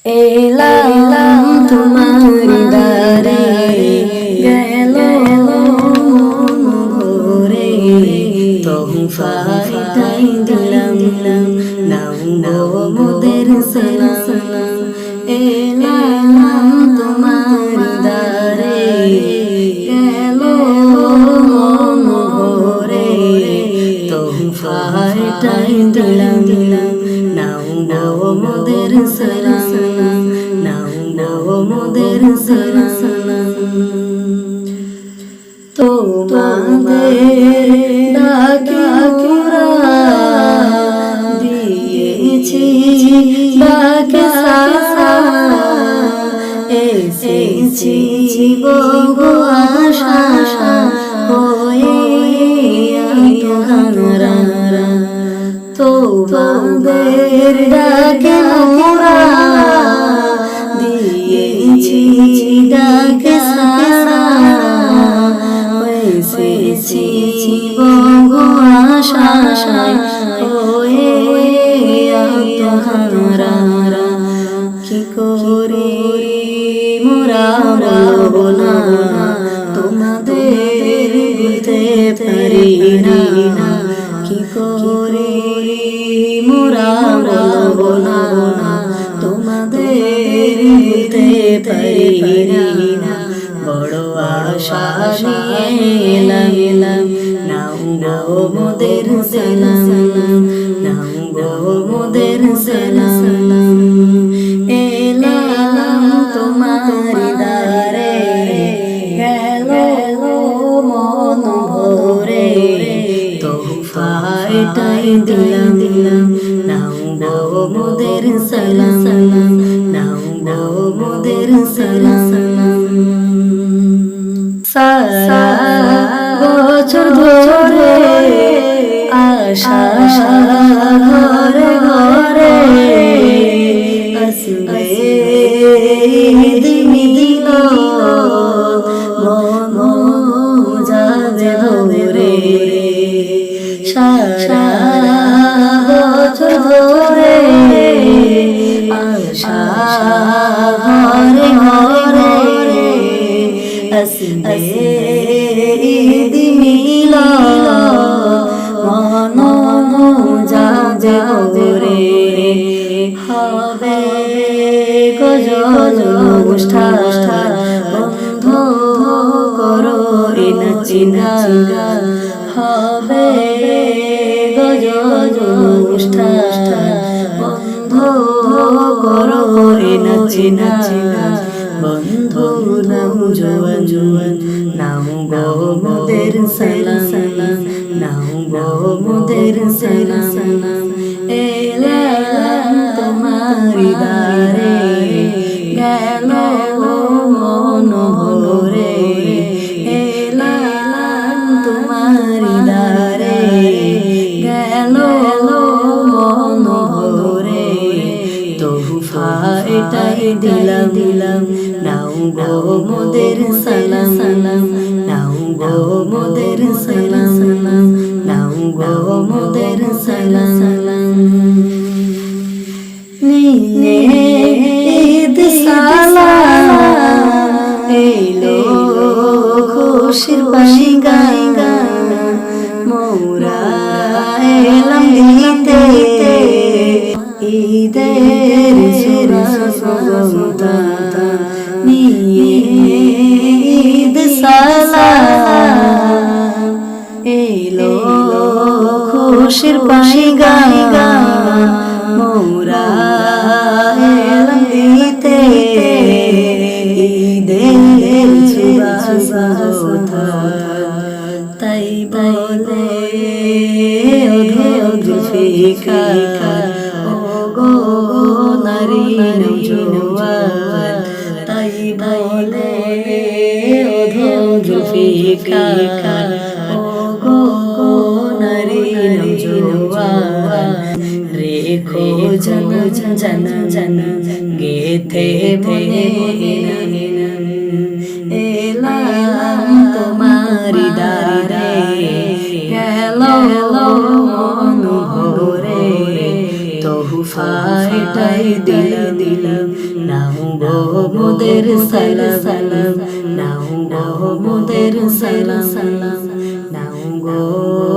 এলাম তোমার দ্বারে গেল ভোরে তোহফাটাই দিলাম নাও মোদের সালাম এলাম তোমার দ্বারে গেল ভোরে তোহফাটাই দিলাম নাও মোদের সালাম নাও মোদের সালাম তোমাদের ডাকে দিয়েছি ডাকে এসেছি বগো আশা হয়ে তোহারা তোমাদের ডাকে মোরা দিয়েছি ডাকে সারা এসেছি বগো আশা হয়ে তোহারা কি করে মোরা বলবো না তোমাদের ভুলতে পারি না কি করে মোরা বলবো না তোমাদের ভুলতে পারি না বড় আশা নিয়ে এলাম নাও মোদের সালাম নাও মোদের সালাম এলাম তোমার দ্বারে গেল মন ভরে তোহফাটাই দিলাম নাও মোদের সালাম নাও মোদের সালাম সারা বছর ধরে আশা ঘরে ঘরে আসবে দিল মন যাবে ধরে সারা বছর ধরে আশা ঘরে ঘরে আসবে দিল মন যাবে ধরে হবে গজল অনুষ্ঠান বন্ধ করো নাচিনা হবে গজল অনুষ্ঠান বন্ধ করো নাচিনা বন্ধু নাও জোয়ান নাও গো মোদের সালাম নাও গো মোদের সালাম এলাম তোমার দ্বারে গেল মন ভরে এলাম তোমার দ্বারে গেল মন ভরে তোহফাটাই দিলাম নাও গো মোদের সালাম নাও গো মোদের সালাম নাও গো মোদের সালাম নিয়ে ঈদ সালাম এলো খুশির পাইগা মোরা এলাম দিতে ঈদের সুরসতা নিয়ে ঈদ সালাম এলো খুশির পাইগা মোরা এলাম দিতে ঈদের সুরসতা তাই বলে জুলফিকার গো নারী নওজোয়ান তাই বলে জুলফিকার গো নারী নওজোয়ান রেখো জন গেথে মনে এলাম তোমার দ্বারে গেল মন ভরে তোহফাটাই দিলাম গো মোদের সালাম নাও গো মোদের সালাম নাও গো